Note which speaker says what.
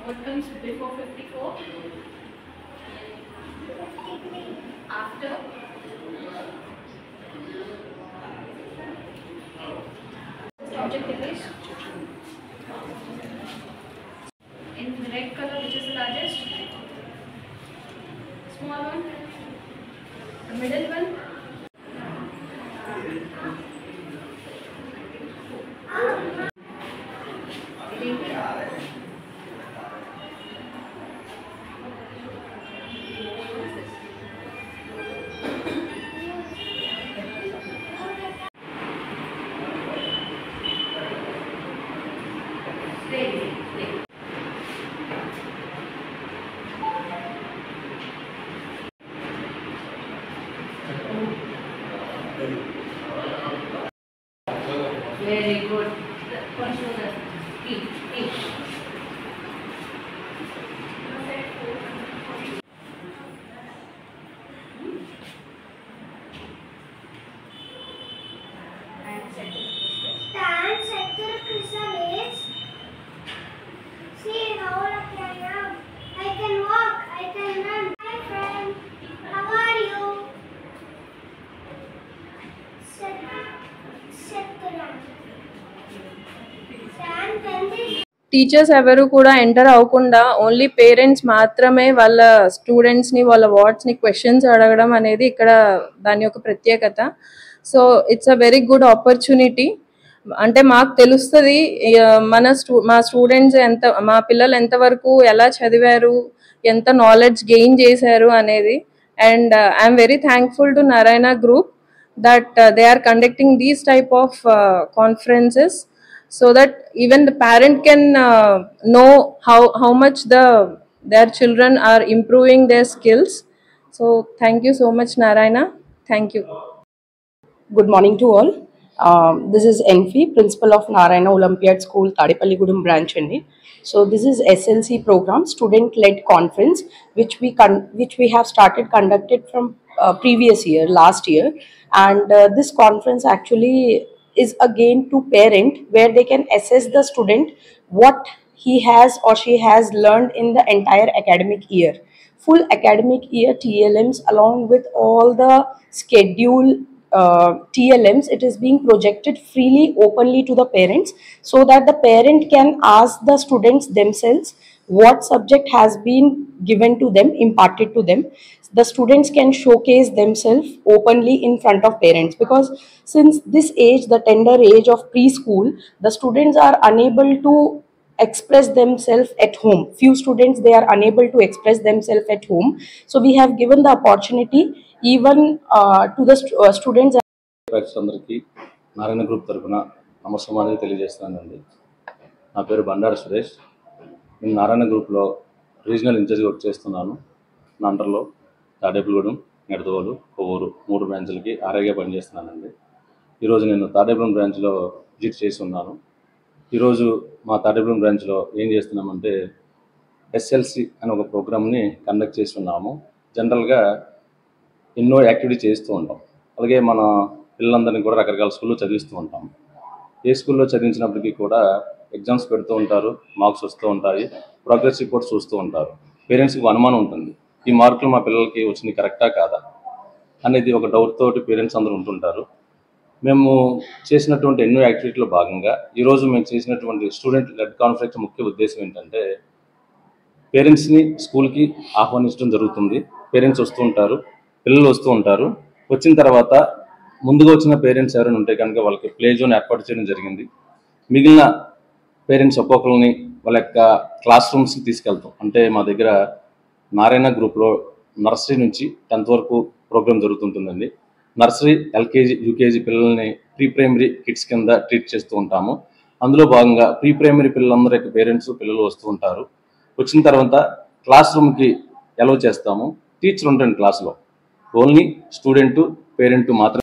Speaker 1: What comes before 54? After? Object English. In red color, which is the largest? Small one? The middle one? Very good. Eat.
Speaker 2: Dance sector chrysalis. See how lucky I am. I can walk, I can run. Hi friend, how are you? Stand when this
Speaker 3: teachers ఎవరు కూడా enter అవ్వకుండా only parents మాత్రమే వాళ్ళ స్టూడెంట్స్ని వాళ్ళ వార్డ్స్ని questions అడగడం అనేది ఇక్కడ దాని యొక్క ప్రత్యేకత. So it's a very good opportunity. అంటే మాకు తెలుస్తుంది మా స్టూడెంట్స్ మా పిల్లలు ఎంతవరకు ఎలా చదివారు, ఎంత నాలెడ్జ్ గెయిన్ చేశారు అనేది. And I'm very thankful to Narayana group that they are conducting these type of conferences so that even the parent can know how much their children are improving their skills. So thank you so much, Narayana. Thank you.
Speaker 4: Good morning to all. This is Enfi, Principal of Narayana Olympiad School, Tadepalligudem branch. So this is SLC program, student-led conference, which we have started conducted from previous year, last year, and this conference actually is again to parent, where they can assess the student what he has or she has learned in the entire academic year. Full academic year TLMs along with all the schedule TLMs, it is being projected freely, openly to the parents, so that the parent can ask the students themselves what subject has been given to them, imparted to them. The students can showcase themselves openly in front of parents, because since this age, the tender age of preschool, the students are unable to express themselves at home. Few students, they are unable to express themselves at home. So we have given the opportunity even to the students.
Speaker 5: అందరికీ Narayana group తరఫున నమస్కారాలు తెలియజేస్తున్నానండి. నా పేరు బండారు సురేష్. నేను నారాయణ గ్రూప్లో regional incharge work చేస్తున్నాను. నా అండర్లో తాడేపల్లిగూడెం, నిడదవోలు, కొవ్వూరు 3 బ్రాంచ్లకి ఆర్ఐగా పనిచేస్తున్నానండి. ఈరోజు నేను తాడేపల్లిగూడెం బ్రాంచ్లో విజిట్ చేసి ఉన్నాను. ఈరోజు మా తాడేపల్లిగూడెం బ్రాంచ్లో ఏం చేస్తున్నామంటే ఎస్ఎల్సి అనే ఒక ప్రోగ్రామ్ని కండక్ట్ చేసి ఉన్నాము. జనరల్గా ఎన్నో యాక్టివిటీ చేస్తూ ఉంటాం. అలాగే మన పిల్లలందరినీ కూడా రకరకాల స్కూల్లో చదివిస్తూ ఉంటాం. ఏ స్కూల్లో చదివించినప్పటికీ కూడా ఎగ్జామ్స్ పెడుతూ ఉంటారు, మార్క్స్ వస్తూ ఉంటాయి, ప్రోగ్రెస్ రిపోర్ట్స్ చూస్తూ ఉంటారు. పేరెంట్స్కి అనుమానం ఉంటుంది, ఈ మార్కులు మా పిల్లలకి వచ్చినాయి కరెక్టా కాదా అనేది ఒక డౌట్ తోటి పేరెంట్స్ అందరూ ఉంటుంటారు. మేము చేసినటువంటి ఎన్నో యాక్టివిటీలో భాగంగా ఈరోజు మేము చేసినటువంటి స్టూడెంట్ లెడ్ కాన్ఫరెన్స్ ముఖ్య ఉద్దేశం ఏంటంటే, పేరెంట్స్ని స్కూల్కి ఆహ్వానించడం జరుగుతుంది. పేరెంట్స్ వస్తూ ఉంటారు, పిల్లలు వస్తూ ఉంటారు. వచ్చిన తర్వాత ముందుగా వచ్చిన పేరెంట్స్ ఎవరైనా ఉంటే కనుక వాళ్ళకి ప్లే జోన్ ఏర్పాటు చేయడం జరిగింది. మిగిలిన పేరెంట్స్ ఒక్కొక్కరిని వాళ్ళ యొక్క క్లాస్ రూమ్స్కి తీసుకెళ్తాం. అంటే మా దగ్గర నారాయణ గ్రూప్లో నర్సరీ నుంచి 10th వరకు ప్రోగ్రామ్ జరుగుతుంటుందండి. నర్సరీ, ఎల్కేజీ, యూకేజీ పిల్లల్ని ప్రీ ప్రైమరీ కిడ్స్ కింద ట్రీట్ చేస్తూ ఉంటాము. అందులో భాగంగా ప్రీ ప్రైమరీ పిల్లలందరి యొక్క పేరెంట్స్ పిల్లలు వస్తూ ఉంటారు. వచ్చిన తర్వాత క్లాస్ రూమ్కి అలౌ చేస్తాము. టీచర్ ఉంటుంది క్లాస్లో, ఓన్లీ స్టూడెంటు పేరెంట్ మాత్రమే